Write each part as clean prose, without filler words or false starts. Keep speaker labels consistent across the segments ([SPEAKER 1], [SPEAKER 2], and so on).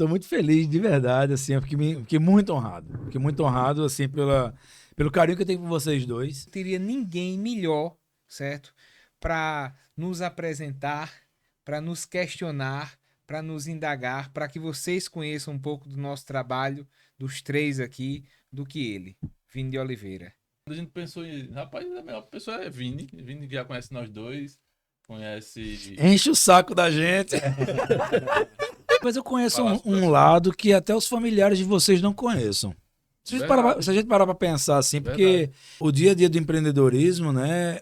[SPEAKER 1] Tô muito feliz, de verdade, assim, eu fiquei muito honrado. Fiquei muito honrado, assim, pelo carinho que eu tenho por vocês dois.
[SPEAKER 2] Não teria ninguém melhor, certo? Para nos apresentar, para nos questionar, para nos indagar, para que vocês conheçam um pouco do nosso trabalho, dos três aqui, do que ele, Vini de Oliveira.
[SPEAKER 3] A gente pensou em, rapaz, a melhor pessoa é Vini. Vini que já conhece nós dois, conhece.
[SPEAKER 1] Enche o saco da gente. Mas eu conheço um lado que até os familiares de vocês não conheçam. Se a gente parar para pensar assim, porque
[SPEAKER 3] Verdade.
[SPEAKER 1] o dia a dia do empreendedorismo, né,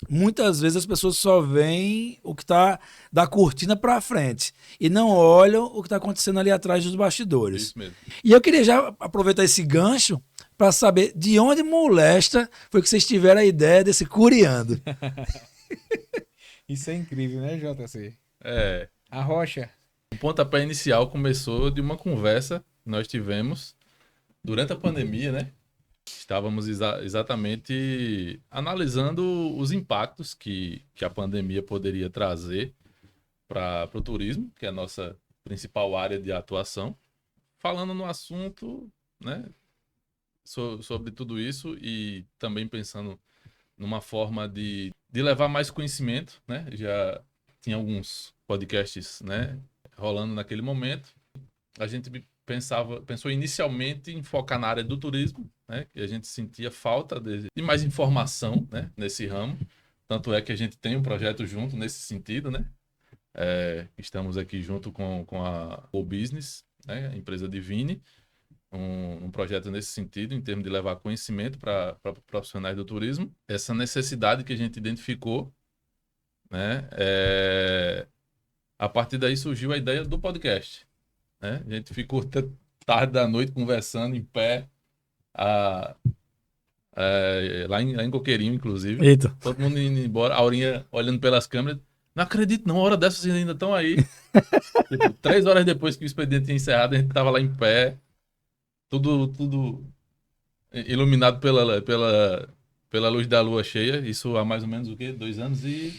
[SPEAKER 1] muitas vezes as pessoas só veem o que está da cortina para frente e não olham o que está acontecendo ali atrás dos bastidores.
[SPEAKER 3] Isso mesmo.
[SPEAKER 1] E eu queria já aproveitar esse gancho para saber de onde molesta foi que vocês tiveram a ideia desse Curiando.
[SPEAKER 2] Isso é incrível, né, JC?
[SPEAKER 3] É.
[SPEAKER 2] A Rocha.
[SPEAKER 3] O pontapé inicial começou de uma conversa que nós tivemos durante a pandemia, né? Estávamos exatamente analisando os impactos que a pandemia poderia trazer para o turismo, que é a nossa principal área de atuação. Falando no assunto, né? Sobre tudo isso e também pensando numa forma de levar mais conhecimento, né? Já tinha alguns podcasts, né, rolando naquele momento. A gente pensou inicialmente em focar na área do turismo, né? Que a gente sentia falta de mais informação, né, nesse ramo. Tanto é que a gente tem um projeto junto nesse sentido, né? Estamos aqui junto com a O Business, né, a empresa de Vini, um projeto nesse sentido, em termos de levar conhecimento para profissionais do turismo. Essa necessidade que a gente identificou, né? A partir daí surgiu a ideia do podcast, né? A gente ficou até tarde da noite conversando em pé, lá em Coqueirinho, inclusive.
[SPEAKER 1] Eita.
[SPEAKER 3] Todo mundo indo embora, a Aurinha olhando pelas câmeras. Não acredito, não, uma hora dessa vocês ainda estão aí. Tipo, 3 horas depois que o expediente tinha encerrado, a gente estava lá em pé, tudo iluminado pela luz da lua cheia. Isso há mais ou menos o quê? 2 anos e...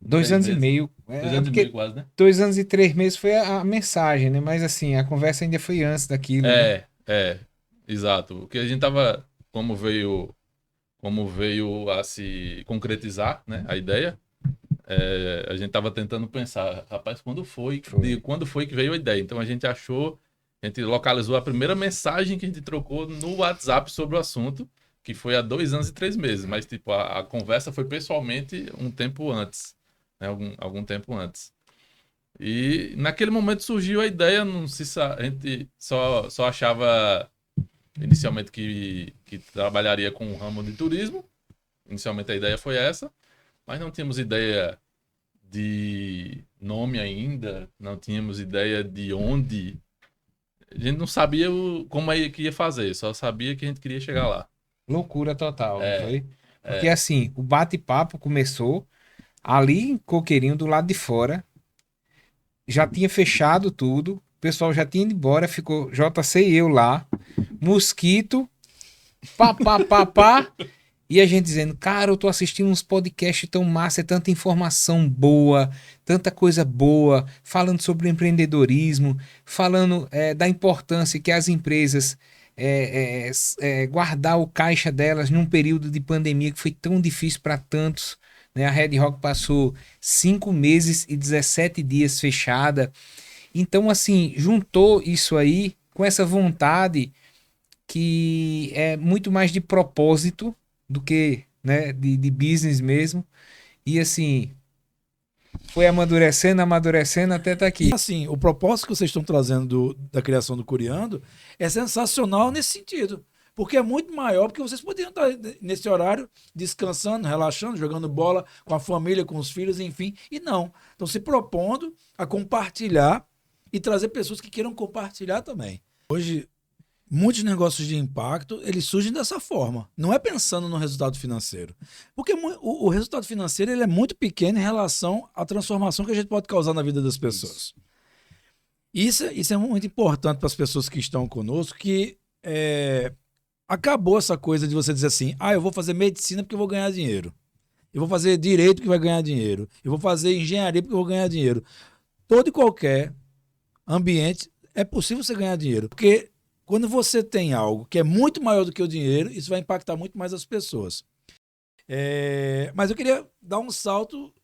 [SPEAKER 2] 2 anos e meio.
[SPEAKER 3] 2 anos e meio quase, né?
[SPEAKER 2] 2 anos e 3 meses foi a mensagem, né? Mas assim, a conversa ainda foi antes daquilo, né?
[SPEAKER 3] Exato. O que a gente tava, como veio a se concretizar, né, a ideia, a gente tava tentando pensar, rapaz, quando foi que veio a ideia? Então a gente localizou a primeira mensagem que a gente trocou no WhatsApp sobre o assunto, que foi há 2 anos e 3 meses, mas tipo, a conversa foi pessoalmente um tempo antes, né, algum tempo antes. E naquele momento surgiu a ideia, não sei se a gente só achava inicialmente que trabalharia com o ramo de turismo. Inicialmente a ideia foi essa, mas não tínhamos ideia de nome ainda, não tínhamos ideia de onde. A gente não sabia como é que ia fazer, só sabia que a gente queria chegar lá.
[SPEAKER 2] Loucura total, não foi? Porque assim, o bate-papo começou ali em Coqueirinho, do lado de fora. Já tinha fechado tudo, o pessoal já tinha ido embora, ficou JC e eu lá, mosquito, pá. E a gente dizendo, cara, eu tô assistindo uns podcasts tão massa, é tanta informação boa, tanta coisa boa, falando sobre empreendedorismo, falando da importância que as empresas guardar o caixa delas num período de pandemia que foi tão difícil para tantos, né? A Red Rock passou 5 meses e 17 dias fechada. Então, assim, juntou isso aí com essa vontade que é muito mais de propósito do que, né, de business mesmo. E assim, foi amadurecendo até tá aqui.
[SPEAKER 1] E assim, o propósito que vocês estão trazendo da criação do Curiando é sensacional nesse sentido. Porque é muito maior, porque vocês poderiam estar nesse horário descansando, relaxando, jogando bola com a família, com os filhos, enfim. E não. Estão se propondo a compartilhar e trazer pessoas que queiram compartilhar também. Hoje, muitos negócios de impacto, eles surgem dessa forma. Não é pensando no resultado financeiro. Porque o resultado financeiro ele é muito pequeno em relação à transformação que a gente pode causar na vida das pessoas. Isso é muito importante para as pessoas que estão conosco, que acabou essa coisa de você dizer assim, eu vou fazer medicina porque eu vou ganhar dinheiro. Eu vou fazer direito porque vai ganhar dinheiro. Eu vou fazer engenharia porque eu vou ganhar dinheiro. Todo e qualquer ambiente, é possível você ganhar dinheiro. Porque quando você tem algo que é muito maior do que o dinheiro, isso vai impactar muito mais as pessoas. Mas eu queria dar um salto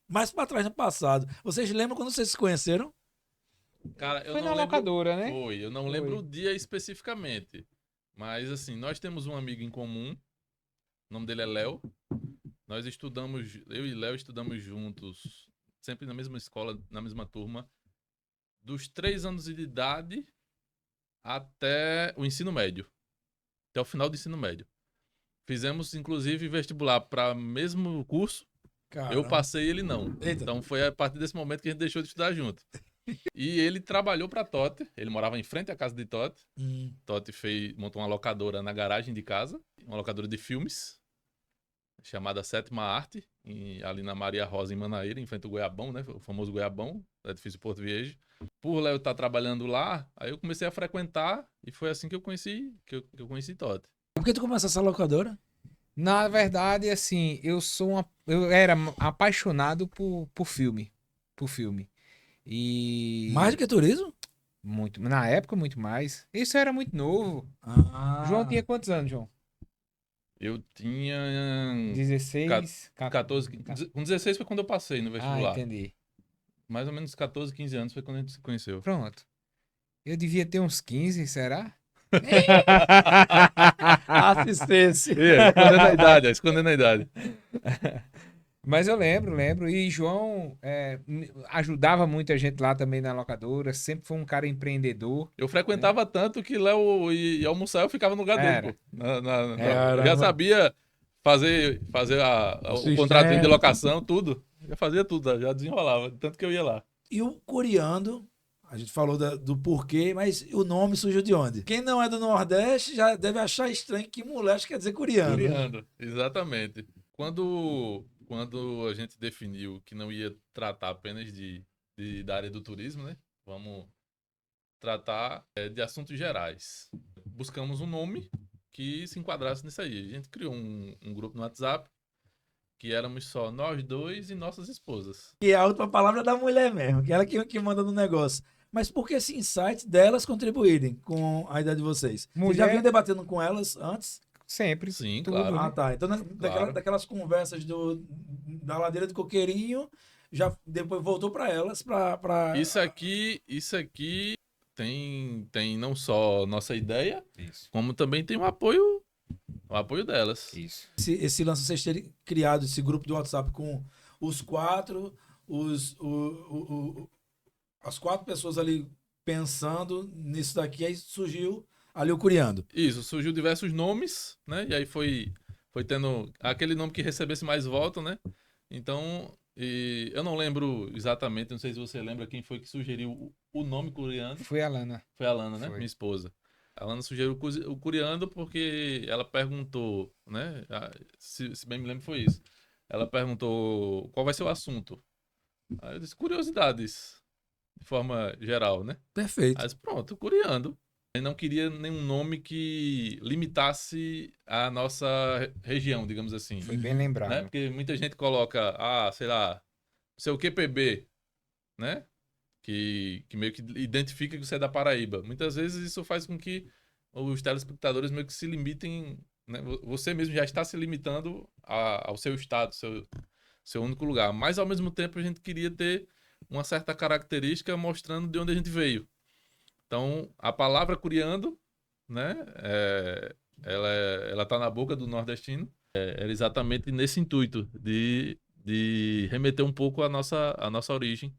[SPEAKER 1] mais para trás no passado. Vocês lembram quando vocês se conheceram?
[SPEAKER 3] Cara, eu
[SPEAKER 2] Foi
[SPEAKER 3] não
[SPEAKER 2] na
[SPEAKER 3] lembro.
[SPEAKER 2] locadora, né?
[SPEAKER 3] Eu não
[SPEAKER 2] Foi.
[SPEAKER 3] lembro o dia especificamente. Mas assim, nós temos um amigo em comum. O nome dele é Léo. Nós estudamos, eu e Léo estudamos juntos, sempre na mesma escola, na mesma turma, dos 3 anos de idade até o ensino médio. Até o final do ensino médio. Fizemos, inclusive, vestibular para o mesmo curso.
[SPEAKER 1] Caramba.
[SPEAKER 3] Eu passei e ele não.
[SPEAKER 1] Eita.
[SPEAKER 3] Então foi a partir desse momento que a gente deixou de estudar junto. E ele trabalhou para Totti. Ele morava em frente à casa de Totti. Totti montou uma locadora na garagem de casa. Uma locadora de filmes. Chamada Sétima Arte. Ali na Maria Rosa, em Manaíra. Em frente ao Goiabão, né? O famoso Goiabão. Do edifício Porto Viejo. Por Léo estar trabalhando lá, aí eu comecei a frequentar. E foi assim que eu conheci, que eu conheci Totti.
[SPEAKER 1] Por que tu começou essa locadora?
[SPEAKER 2] Na verdade, assim, eu era apaixonado por filme. Por filme. E.
[SPEAKER 1] Mais do que turismo?
[SPEAKER 2] Muito. Na época, muito mais. Isso era muito novo. João tinha quantos anos, João?
[SPEAKER 3] Eu tinha
[SPEAKER 2] 16,
[SPEAKER 3] 14. Com 16 foi quando eu passei no
[SPEAKER 2] Ah,
[SPEAKER 3] vestibular.
[SPEAKER 2] entendi.
[SPEAKER 3] Mais ou menos 14, 15 anos foi quando a gente se conheceu.
[SPEAKER 2] Pronto. Eu devia ter uns 15, será?
[SPEAKER 1] Assistência.
[SPEAKER 3] Escondendo a idade, escondendo a idade.
[SPEAKER 2] Mas eu lembro. E João ajudava muito a gente lá também na locadora. Sempre foi um cara empreendedor.
[SPEAKER 3] Eu frequentava tanto que Léo ia almoçar, eu ficava no lugar dele, pô. Eu já sabia fazer o contrato de locação, tudo. Já fazia tudo, já desenrolava. Tanto que eu ia lá.
[SPEAKER 1] E o Curiando, a gente falou do porquê, mas o nome surgiu de onde? Quem não é do Nordeste já deve achar estranho que moleque quer dizer Curiando.
[SPEAKER 3] Curiando, exatamente. Quando a gente definiu que não ia tratar apenas da área do turismo, né? Vamos tratar de assuntos gerais. Buscamos um nome que se enquadrasse nisso aí. A gente criou um grupo no WhatsApp que éramos só nós dois e nossas esposas.
[SPEAKER 1] E a última palavra é da mulher mesmo, que ela que manda no negócio. Mas por que esse insight delas contribuírem com a ideia de vocês? Você já vinha debatendo com elas antes?
[SPEAKER 2] Sempre.
[SPEAKER 3] Sim,
[SPEAKER 2] tudo,
[SPEAKER 3] claro.
[SPEAKER 2] né?
[SPEAKER 1] Ah, tá. Então,
[SPEAKER 3] Claro.
[SPEAKER 1] daquelas conversas da ladeira do Coqueirinho, já depois voltou para elas para
[SPEAKER 3] Isso aqui tem não só nossa ideia,
[SPEAKER 2] Isso.
[SPEAKER 3] como também tem o apoio delas.
[SPEAKER 2] Isso.
[SPEAKER 1] esse lance de vocês terem criado esse grupo do WhatsApp com os quatro, as 4 pessoas ali pensando nisso daqui, aí surgiu ali o Curiando.
[SPEAKER 3] Isso, surgiu diversos nomes, né? E aí foi tendo aquele nome que recebesse mais voto, né? Então, eu não lembro exatamente, não sei se você lembra quem foi que sugeriu o nome Curiando.
[SPEAKER 2] Foi a Lana.
[SPEAKER 3] Foi a Lana, né?
[SPEAKER 2] Foi.
[SPEAKER 3] Minha esposa. A Lana sugeriu o Curiando porque ela perguntou, né? Se bem me lembro foi isso. Ela perguntou qual vai ser o assunto. Aí eu disse curiosidades, de forma geral, né?
[SPEAKER 1] Perfeito.
[SPEAKER 3] Mas pronto, Curiando. Eu não queria nenhum nome que limitasse a nossa região, digamos assim.
[SPEAKER 2] Foi bem lembrado.
[SPEAKER 3] Né? Porque muita gente coloca, sei lá, seu QPB, né? Que meio que identifica que você é da Paraíba. Muitas vezes isso faz com que os telespectadores meio que se limitem, né? Você mesmo já está se limitando ao seu estado, seu único lugar. Mas ao mesmo tempo a gente queria ter uma certa característica mostrando de onde a gente veio. Então, a palavra Curiando, né, ela tá na boca do nordestino. Era exatamente nesse intuito de remeter um pouco à nossa origem,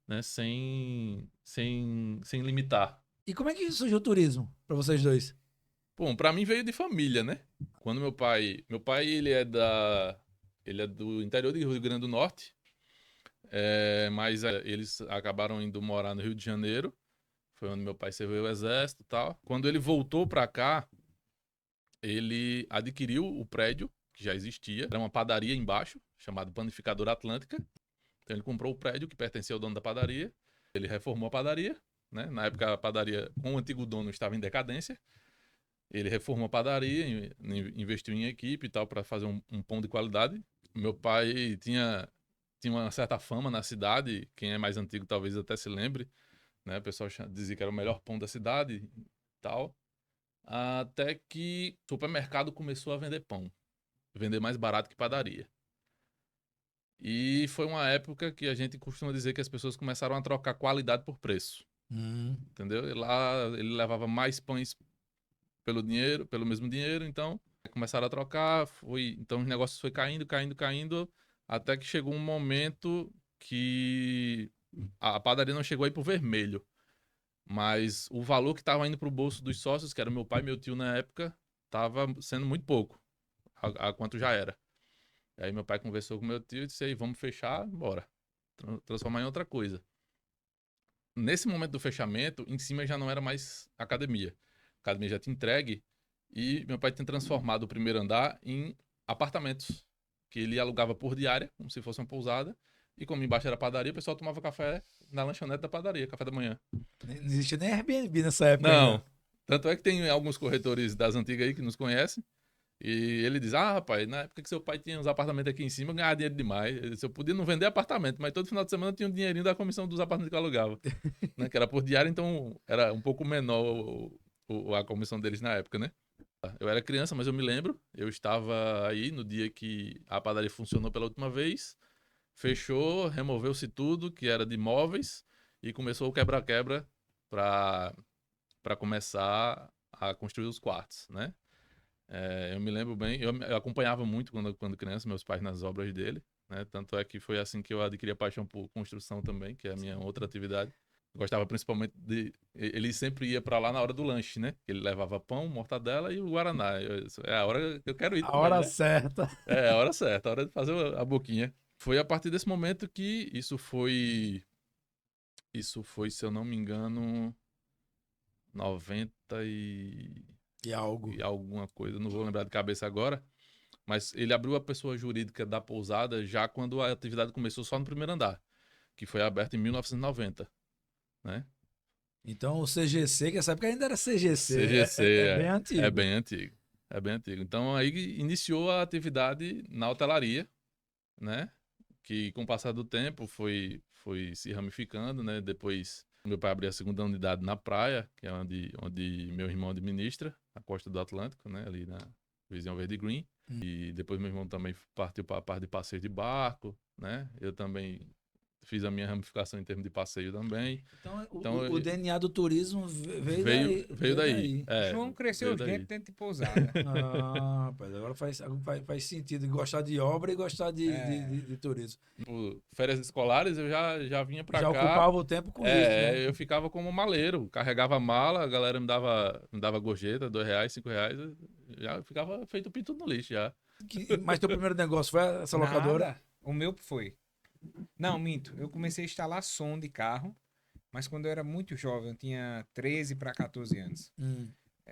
[SPEAKER 3] né, sem limitar.
[SPEAKER 1] E como é que surgiu o turismo para vocês dois?
[SPEAKER 3] Bom, para mim veio de família, né? Quando meu pai ele é do interior do Rio Grande do Norte, mas eles acabaram indo morar no Rio de Janeiro. Foi onde meu pai serviu o exército e tal. Quando ele voltou para cá, ele adquiriu o prédio, que já existia. Era uma padaria embaixo, chamada Panificadora Atlântica. Então ele comprou o prédio que pertencia ao dono da padaria. Ele reformou a padaria, né? Na época a padaria, com o antigo dono, estava em decadência. Ele reformou a padaria, investiu em equipe e tal, para fazer um pão de qualidade. Meu pai tinha uma certa fama na cidade. Quem é mais antigo talvez até se lembre né? O pessoal dizia que era o melhor pão da cidade e tal. Até que o supermercado começou a vender pão. Vender mais barato que padaria. E foi uma época que a gente costuma dizer que as pessoas começaram a trocar qualidade por preço. Entendeu? E lá ele levava mais pães pelo dinheiro, pelo mesmo dinheiro, então começaram a trocar, então os negócios foi caindo, caindo, caindo, até que chegou um momento que a padaria não chegou aí pro vermelho, mas o valor que estava indo pro bolso dos sócios, que era meu pai e meu tio na época, estava sendo muito pouco, a quanto já era. Aí meu pai conversou com meu tio e disse aí, vamos fechar, bora, transformar em outra coisa. Nesse momento do fechamento, em cima já não era mais academia. A academia já tinha entregue e meu pai tinha transformado o primeiro andar em apartamentos, que ele alugava por diária, como se fosse uma pousada, e como embaixo era padaria, o pessoal tomava café na lanchonete da padaria, café da manhã.
[SPEAKER 1] Não existia nem Airbnb nessa época
[SPEAKER 3] Não,
[SPEAKER 1] ainda.
[SPEAKER 3] tanto é que tem alguns corretores das antigas aí que nos conhecem, e ele diz, rapaz, na época que seu pai tinha uns apartamentos aqui em cima, eu ganhava dinheiro demais. Ele disse, eu podia não vender apartamento, mas todo final de semana eu tinha um dinheirinho da comissão dos apartamentos que eu alugava. Né? Que era por diário, então era um pouco menor a comissão deles na época, né? Eu era criança, mas eu me lembro, eu estava aí no dia que a padaria funcionou pela última vez, fechou, removeu-se tudo que era de móveis e começou o quebra-quebra para começar a construir os quartos, né? Eu me lembro bem, eu acompanhava muito quando criança, meus pais nas obras dele, né? Tanto é que foi assim que eu adquiri a paixão por construção também, que é a minha outra atividade. Gostava principalmente de. Ele sempre ia para lá na hora do lanche, né? Ele levava pão, mortadela e o guaraná. É a hora que eu quero ir
[SPEAKER 1] A
[SPEAKER 3] também,
[SPEAKER 1] hora
[SPEAKER 3] né?
[SPEAKER 1] certa.
[SPEAKER 3] É a hora certa, a hora de fazer a boquinha. Foi a partir desse momento que isso foi. Isso foi, se eu não me engano, 90
[SPEAKER 1] E algo.
[SPEAKER 3] e alguma coisa, não vou lembrar de cabeça agora. Mas ele abriu a pessoa jurídica da pousada já quando a atividade começou só no primeiro andar, que foi aberto em 1990, né?
[SPEAKER 1] Então o CGC, que essa época ainda era CGC,
[SPEAKER 3] CGC
[SPEAKER 1] é bem
[SPEAKER 3] é
[SPEAKER 1] antigo.
[SPEAKER 3] bem antigo. É bem antigo. Então aí iniciou a atividade na hotelaria, né? Que com o passar do tempo foi se ramificando, né? Depois meu pai abriu a segunda unidade na praia, que é onde meu irmão administra, na costa do Atlântico, né? Ali na Visão Verde Green. E depois meu irmão também partiu para a parte de passeio de barco, né? Eu também fiz a minha ramificação em termos de passeio também.
[SPEAKER 1] Então,
[SPEAKER 3] Então
[SPEAKER 1] o DNA do turismo veio daí.
[SPEAKER 3] veio daí.
[SPEAKER 2] João cresceu
[SPEAKER 3] Veio daí.
[SPEAKER 2] dentro de pousada.
[SPEAKER 1] Ah, rapaz, agora faz sentido gostar de obra e gostar de turismo.
[SPEAKER 3] Por férias escolares eu já vinha para
[SPEAKER 1] Já
[SPEAKER 3] cá.
[SPEAKER 1] ocupava o tempo com isso, né?
[SPEAKER 3] Eu ficava como maleiro, carregava mala, a galera me dava gorjeta, R$2, R$5, eu já ficava feito pinto no lixo já.
[SPEAKER 1] Mas teu primeiro negócio foi essa locadora?
[SPEAKER 2] Nada. O meu foi. Não, minto. Eu comecei a instalar som de carro, mas quando eu era muito jovem, eu tinha 13 para 14 anos.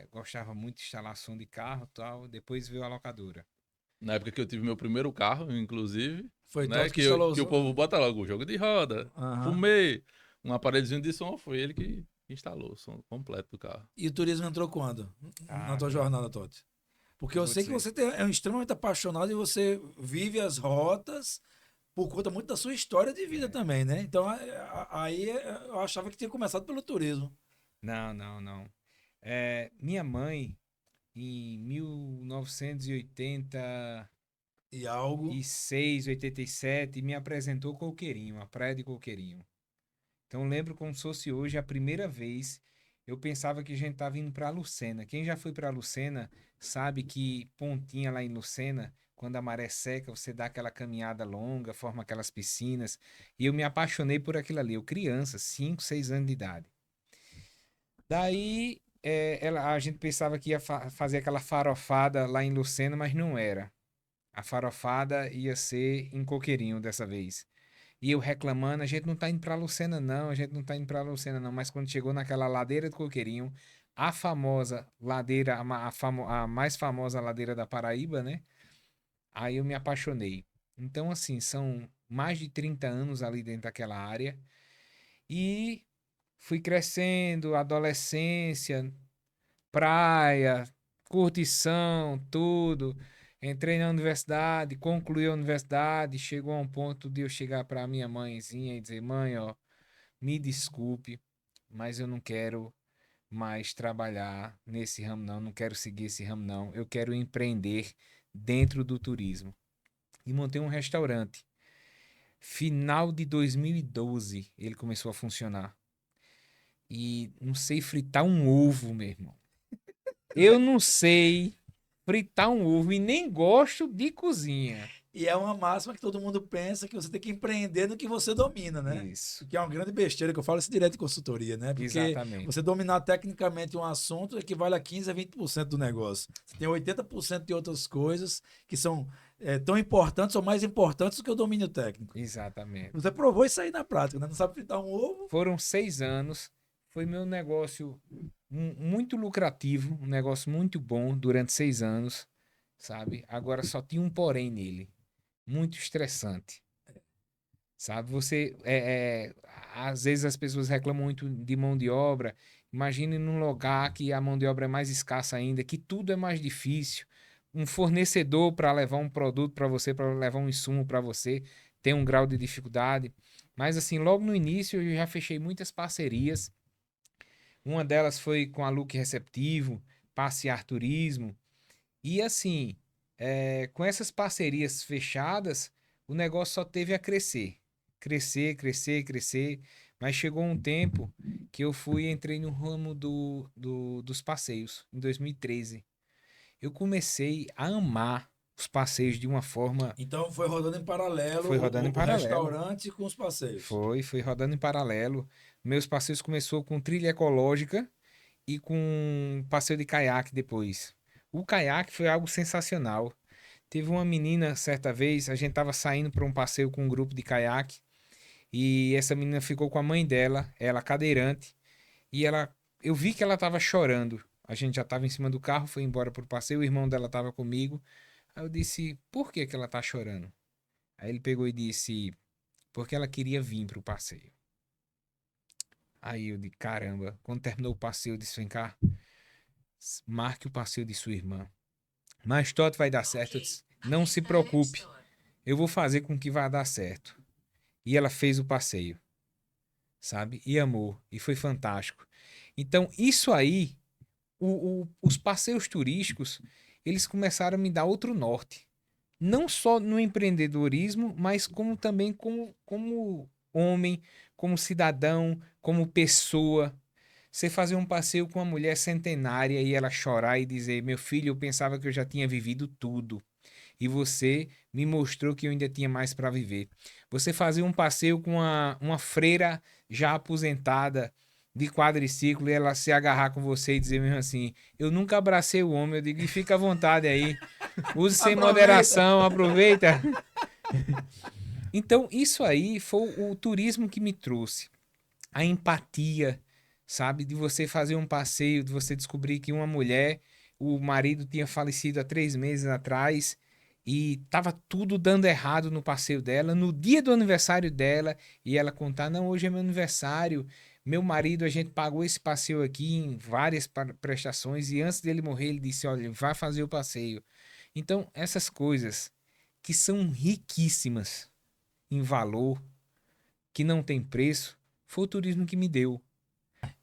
[SPEAKER 2] Gostava muito de instalar som de carro e tal. Depois veio a locadora.
[SPEAKER 3] Na época que eu tive meu primeiro carro, inclusive,
[SPEAKER 1] Foi
[SPEAKER 3] né,
[SPEAKER 1] Toto que instalou
[SPEAKER 3] que o povo bota logo o jogo de roda,
[SPEAKER 1] Aham.
[SPEAKER 3] fumê, um aparelhozinho de som, foi ele que instalou o som completo do carro.
[SPEAKER 1] E o turismo entrou quando? Na tua jornada, Totti? Porque eu
[SPEAKER 2] vou
[SPEAKER 1] sei que
[SPEAKER 2] dizer.
[SPEAKER 1] você é um extremamente apaixonado e você vive as rotas por conta muito da sua história de vida também, né? Então, aí eu achava que tinha começado pelo turismo.
[SPEAKER 2] Não, não, não. Minha mãe, em 1986,
[SPEAKER 1] E algo.
[SPEAKER 2] 87, me apresentou Coqueirinho, a praia de Coqueirinho. Então eu lembro como se fosse hoje a primeira vez. Eu pensava que a gente estava indo para Lucena. Quem já foi para Lucena sabe que Pontinha lá em Lucena, quando a maré seca, você dá aquela caminhada longa, forma aquelas piscinas. E eu me apaixonei por aquilo ali. Eu criança, 5, 6 anos de idade. Daí a gente pensava que ia fazer aquela farofada lá em Lucena, mas não era. A farofada ia ser em Coqueirinho dessa vez. E eu reclamando, a gente não tá indo pra Lucena não, a gente não tá indo pra Lucena não. Mas quando chegou naquela ladeira do Coqueirinho, a famosa ladeira, a mais famosa ladeira da Paraíba, né? Aí eu me apaixonei. Então, assim, são mais de 30 anos ali dentro daquela área. E fui crescendo, adolescência, praia, curtição, tudo. Entrei na universidade, concluí a universidade, chegou a um ponto de eu chegar para minha mãezinha e dizer: "Mãe, ó, me desculpe, mas eu não quero mais trabalhar nesse ramo não, não quero seguir esse ramo não, eu quero empreender dentro do turismo. E montei um restaurante. Final de 2012 ele começou a funcionar. E não sei fritar um ovo, meu irmão. Eu não sei fritar um ovo e nem gosto de cozinha.
[SPEAKER 1] E é uma máxima que todo mundo pensa que você tem que empreender no que você domina, né?
[SPEAKER 2] Isso,
[SPEAKER 1] Que é uma grande besteira, que eu falo isso direto em consultoria, né? Porque
[SPEAKER 2] exatamente.
[SPEAKER 1] você dominar tecnicamente um assunto equivale a 15 a 20% do negócio. Você tem 80% de outras coisas que são tão importantes ou mais importantes do que o domínio técnico.
[SPEAKER 2] Exatamente.
[SPEAKER 1] Você provou isso aí na prática, né? Não sabe fritar um ovo?
[SPEAKER 2] Foram 6 anos. Foi meu negócio muito lucrativo, um negócio muito bom durante 6 anos, sabe? Agora só tinha um porém nele. Muito estressante. Sabe, às vezes as pessoas reclamam muito de mão de obra. Imagine num lugar que a mão de obra é mais escassa ainda, que tudo é mais difícil. Um fornecedor para levar um produto para você, para levar um insumo para você, tem um grau de dificuldade. Mas assim, logo no início eu já fechei muitas parcerias. Uma delas foi com a Look Receptivo, Passear Turismo. E assim, com essas parcerias fechadas, o negócio só teve a crescer. Crescer, crescer, crescer. Mas chegou um tempo que entrei no ramo dos passeios, em 2013. Eu comecei a amar os passeios de uma forma.
[SPEAKER 1] Então foi rodando em paralelo
[SPEAKER 2] Foi rodando em
[SPEAKER 1] o
[SPEAKER 2] paralelo.
[SPEAKER 1] restaurante com os passeios.
[SPEAKER 2] Foi rodando em paralelo. Meus passeios começou com trilha ecológica e com passeio de caiaque depois. O caiaque foi algo sensacional. Teve uma menina, certa vez, a gente tava saindo para um passeio com um grupo de caiaque e essa menina ficou com a mãe dela, ela cadeirante, e eu vi que ela tava chorando. A gente já tava em cima do carro, foi embora pro passeio, o irmão dela tava comigo. Aí eu disse: "Por que que ela tá chorando?" Aí ele pegou e disse: "Porque ela queria vir pro passeio." Aí eu disse: "Caramba." Quando terminou o passeio, eu disse: "Vem cá, marque o passeio de sua irmã. Mas Toto vai dar certo." Eu disse: "Não se preocupe, eu vou fazer com que vá dar certo." E ela fez o passeio, sabe? E amou, e foi fantástico. Então, isso aí, os passeios turísticos, eles começaram a me dar outro norte. Não só no empreendedorismo, mas como também como homem, como cidadão, como pessoa. Você fazer um passeio com uma mulher centenária e ela chorar e dizer: "Meu filho, eu pensava que eu já tinha vivido tudo. E você me mostrou que eu ainda tinha mais para viver." Você fazer um passeio com uma freira já aposentada de quadriciclo e ela se agarrar com você e dizer mesmo assim: "Eu nunca abracei o homem." Eu digo: "E fica à vontade aí. Use sem moderação, aproveita." Então, isso aí foi o turismo que me trouxe. A empatia, sabe? De você fazer um passeio, de você descobrir que uma mulher, o marido tinha falecido há 3 meses atrás e tava tudo dando errado no passeio dela, no dia do aniversário dela, e ela contar: "Não, hoje é meu aniversário, meu marido, a gente pagou esse passeio aqui em várias prestações e antes dele morrer ele disse: olha, vai fazer o passeio." Então, essas coisas que são riquíssimas em valor, que não tem preço, foi o turismo que me deu.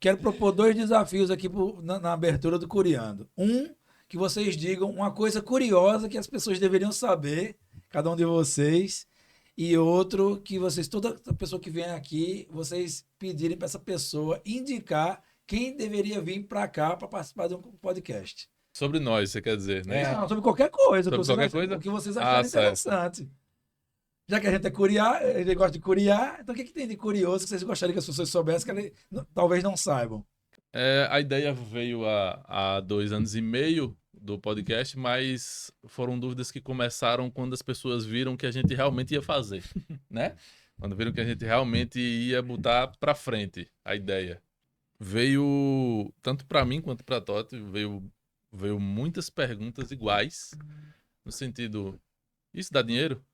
[SPEAKER 1] Quero propor dois desafios aqui na abertura do Curiando. Um, que vocês digam uma coisa curiosa que as pessoas deveriam saber, cada um de vocês. E outro, que vocês, toda pessoa que vem aqui, vocês pedirem para essa pessoa indicar quem deveria vir para cá para participar de um podcast.
[SPEAKER 3] Sobre nós, você quer dizer, né?
[SPEAKER 1] Não, sobre qualquer coisa,
[SPEAKER 3] Sobre qualquer coisa?
[SPEAKER 1] o que vocês acharem
[SPEAKER 3] certo.
[SPEAKER 1] interessante. Já que a gente é curiar, ele gosta de curiar, então o que, que tem de curioso que vocês gostariam que as pessoas soubessem que talvez não saibam?
[SPEAKER 3] A ideia veio há 2 anos e meio do podcast, mas foram dúvidas que começaram quando as pessoas viram que a gente realmente ia fazer, né? Quando viram que a gente realmente ia botar pra frente a ideia. Veio, tanto pra mim quanto pra Totti, veio muitas perguntas iguais, no sentido: isso dá dinheiro?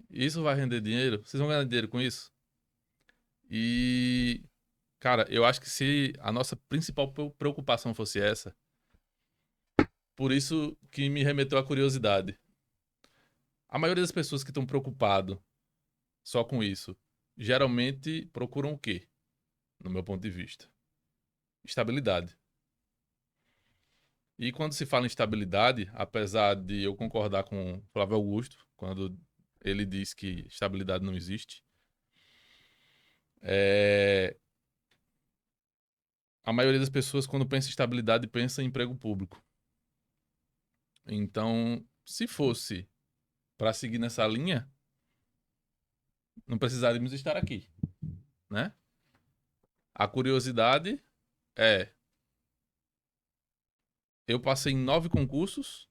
[SPEAKER 3] Isso vai render dinheiro? Vocês vão ganhar dinheiro com isso? E, cara, eu acho que se a nossa principal preocupação fosse essa, por isso que me remeteu à curiosidade. A maioria das pessoas que estão preocupadas só com isso, geralmente procuram o quê? no meu ponto de vista. Estabilidade. E quando se fala em estabilidade, apesar de eu concordar com o Flávio Augusto, quando ele diz que estabilidade não existe, a maioria das pessoas, quando pensa em estabilidade, pensa em emprego público. Então, se fosse para seguir nessa linha, não precisaríamos estar aqui, né? A curiosidade é... Eu passei em 9 concursos,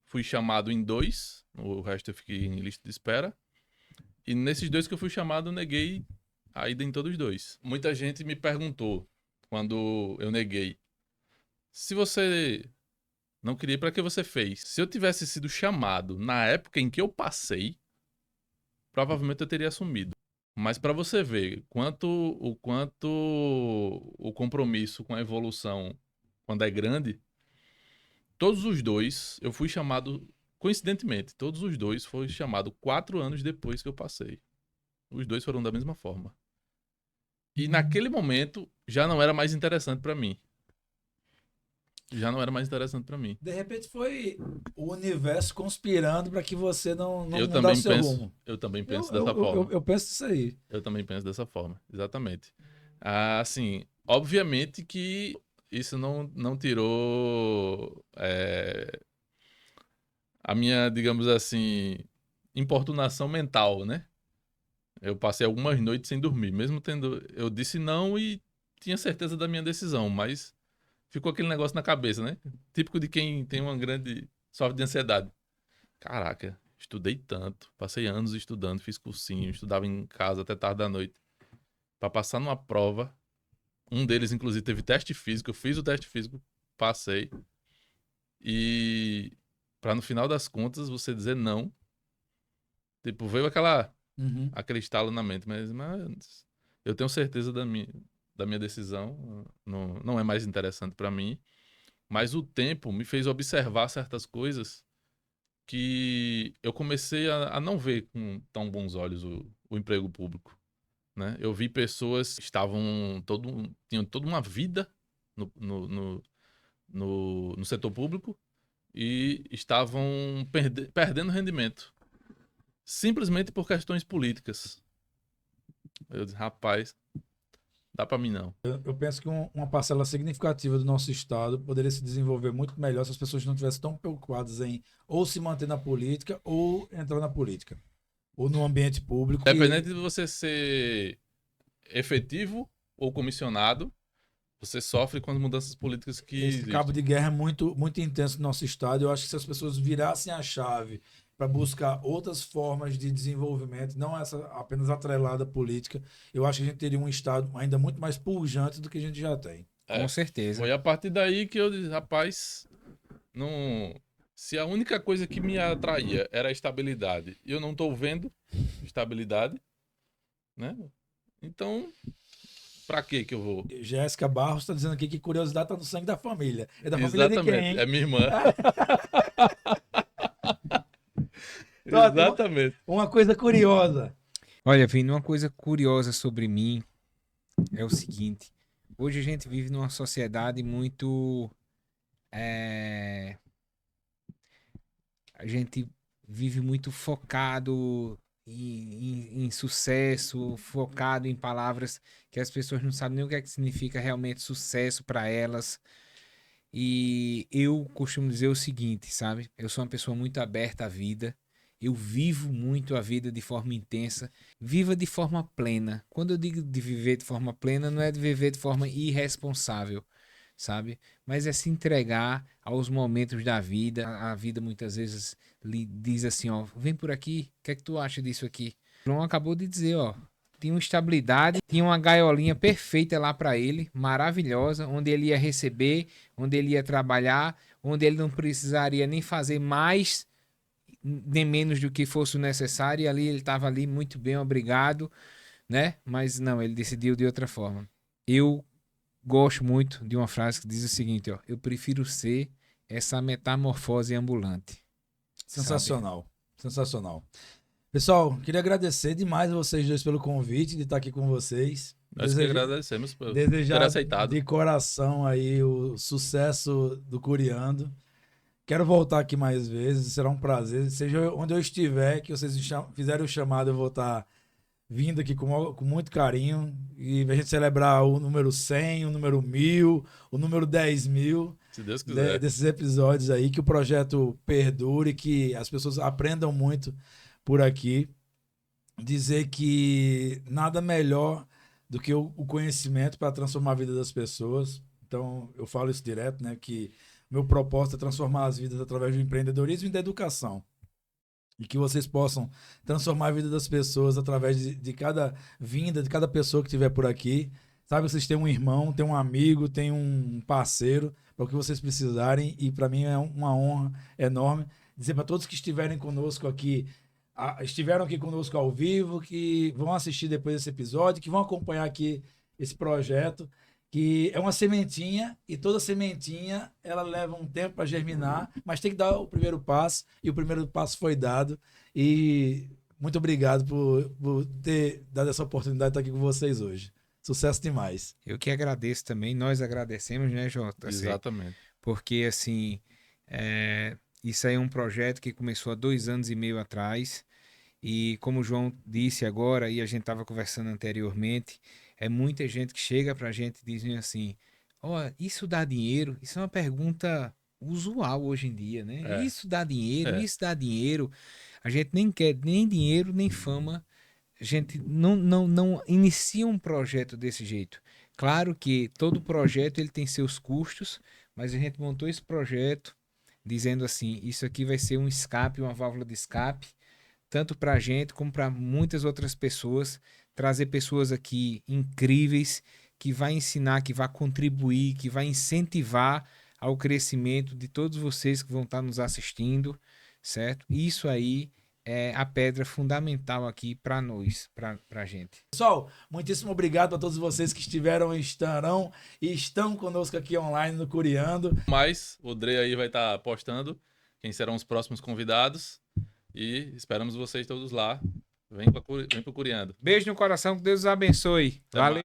[SPEAKER 3] fui chamado em 2, o resto eu fiquei em lista de espera. E nesses 2 que eu fui chamado, eu neguei a ida em todos os 2. Muita gente me perguntou, quando eu neguei, se você não queria, para que você fez? Se eu tivesse sido chamado na época em que eu passei, provavelmente eu teria assumido. Mas para você ver o quanto o compromisso com a evolução, quando é grande, todos os 2, eu fui chamado, coincidentemente, todos os 2 foram chamados 4 anos depois que eu passei. Os 2 foram da mesma forma. E naquele momento, já não era mais interessante para mim. Já não era mais interessante para mim.
[SPEAKER 1] De repente foi o universo conspirando para que você não
[SPEAKER 3] eu
[SPEAKER 1] mudasse
[SPEAKER 3] também
[SPEAKER 1] seu
[SPEAKER 3] penso,
[SPEAKER 1] rumo.
[SPEAKER 3] Eu também penso dessa forma.
[SPEAKER 1] Eu penso isso aí.
[SPEAKER 3] Eu também penso dessa forma, exatamente. Assim, obviamente que isso não tirou a minha, digamos assim, importunação mental, né? Eu passei algumas noites sem dormir, mesmo tendo... Eu disse não e tinha certeza da minha decisão, mas ficou aquele negócio na cabeça, né? Típico de quem tem uma grande... sofre de ansiedade. Caraca, estudei tanto, passei anos estudando, fiz cursinho, estudava em casa até tarde da noite. Pra passar numa prova, um deles, inclusive, teve teste físico, eu fiz o teste físico, passei. E pra no final das contas você dizer não, tipo, veio aquele estalo na mente, mas eu tenho certeza da minha decisão, não é mais interessante pra mim, mas o tempo me fez observar certas coisas que eu comecei a não ver com tão bons olhos o emprego público, né? Eu vi pessoas que tinham toda uma vida no setor público e estavam perdendo rendimento, simplesmente por questões políticas. Eu disse, rapaz, dá pra mim não.
[SPEAKER 1] Eu penso que uma parcela significativa do nosso estado poderia se desenvolver muito melhor se as pessoas não estivessem tão preocupadas em ou se manter na política ou entrar na política. Ou no ambiente público.
[SPEAKER 3] Independente de você ser efetivo ou comissionado, você sofre com as mudanças políticas que
[SPEAKER 1] Esse cabo de guerra é muito, muito intenso no nosso estado. Eu acho que se as pessoas virassem a chave para buscar outras formas de desenvolvimento, não essa apenas atrelada à política, eu acho que a gente teria um estado ainda muito mais pujante do que a gente já tem.
[SPEAKER 2] Com certeza.
[SPEAKER 3] Foi a partir daí que eu disse, rapaz, se a única coisa que me atraía era a estabilidade e eu não estou vendo estabilidade, né? Então, pra que eu vou?
[SPEAKER 1] Jéssica Barros está dizendo aqui que curiosidade está no sangue da família. É da família
[SPEAKER 3] Exatamente,
[SPEAKER 1] de quem, hein?
[SPEAKER 3] é minha irmã. Exatamente.
[SPEAKER 1] Uma coisa curiosa.
[SPEAKER 2] Olha, Vini, uma coisa curiosa sobre mim é o seguinte. Hoje a gente vive numa sociedade muito... A gente vive muito focado em sucesso, focado em palavras que as pessoas não sabem nem o que é que significa realmente sucesso para elas. E eu costumo dizer o seguinte, sabe? Eu sou uma pessoa muito aberta à vida. Eu vivo muito a vida de forma intensa. Viva de forma plena. Quando eu digo de viver de forma plena, não é de viver de forma irresponsável, sabe? Mas é se entregar aos momentos da vida. A vida muitas vezes lhe diz assim, ó, vem por aqui, o que é que tu acha disso aqui? João acabou de dizer, ó, tinha uma estabilidade, tinha uma gaiolinha perfeita lá para ele, maravilhosa, onde ele ia receber, onde ele ia trabalhar, onde ele não precisaria nem fazer mais nem menos do que fosse o necessário, e ali ele estava ali muito bem, obrigado, né? Mas não, ele decidiu de outra forma. Eu gosto muito de uma frase que diz o seguinte, ó, eu prefiro ser essa metamorfose ambulante.
[SPEAKER 1] Sensacional, sensacional. Pessoal, queria agradecer demais a vocês dois pelo convite de estar aqui com vocês.
[SPEAKER 3] Nós que agradecemos por
[SPEAKER 1] desejar
[SPEAKER 3] ter aceitado.
[SPEAKER 1] de coração aí o sucesso do Curiando. Quero voltar aqui mais vezes, será um prazer. Seja onde eu estiver, que vocês fizerem o chamado, eu vou estar vindo aqui com muito carinho. E a gente celebrar o número 100, o número 1000, o número 10.000.
[SPEAKER 3] Se Deus quiser.
[SPEAKER 1] Desses episódios aí, que o projeto perdure, que as pessoas aprendam muito por aqui. Dizer que nada melhor do que o conhecimento para transformar a vida das pessoas. Então, eu falo isso direto, né? Que meu propósito é transformar as vidas através do empreendedorismo e da educação. E que vocês possam transformar a vida das pessoas através de cada vinda, de cada pessoa que estiver por aqui. Sabe, vocês têm um irmão, têm um amigo, têm um parceiro para o que vocês precisarem. E para mim é uma honra enorme dizer para todos que estiverem conosco aqui, estiveram aqui conosco ao vivo, que vão assistir depois esse episódio, que vão acompanhar aqui esse projeto, que é uma sementinha, e toda sementinha ela leva um tempo para germinar, mas tem que dar o primeiro passo, e o primeiro passo foi dado. E muito obrigado por ter dado essa oportunidade de estar aqui com vocês hoje. Sucesso demais.
[SPEAKER 2] Eu que agradeço também, nós agradecemos, né, Jota?
[SPEAKER 3] Exatamente.
[SPEAKER 2] Porque, assim, isso aí é um projeto que começou há 2 anos e meio atrás, e como o João disse agora, e a gente estava conversando anteriormente, é muita gente que chega pra gente dizendo assim, ó, isso dá dinheiro? Isso é uma pergunta usual hoje em dia, né? Isso dá dinheiro? Isso dá dinheiro? A gente nem quer nem dinheiro, nem fama. A gente não inicia um projeto desse jeito. Claro que todo projeto ele tem seus custos, mas a gente montou esse projeto dizendo assim, isso aqui vai ser um escape, uma válvula de escape, tanto para a gente como para muitas outras pessoas, trazer pessoas aqui incríveis, que vai ensinar, que vai contribuir, que vai incentivar ao crescimento de todos vocês que vão estar nos assistindo, certo? Isso aí é a pedra fundamental aqui para nós, para a gente.
[SPEAKER 1] Pessoal, muitíssimo obrigado a todos vocês que estiveram, estarão e estão conosco aqui online no Curiando.
[SPEAKER 3] Mas o Dre aí vai estar postando quem serão os próximos convidados. E esperamos vocês todos lá. Vem pro Curiando.
[SPEAKER 2] Beijo no coração, que Deus os abençoe. Valeu.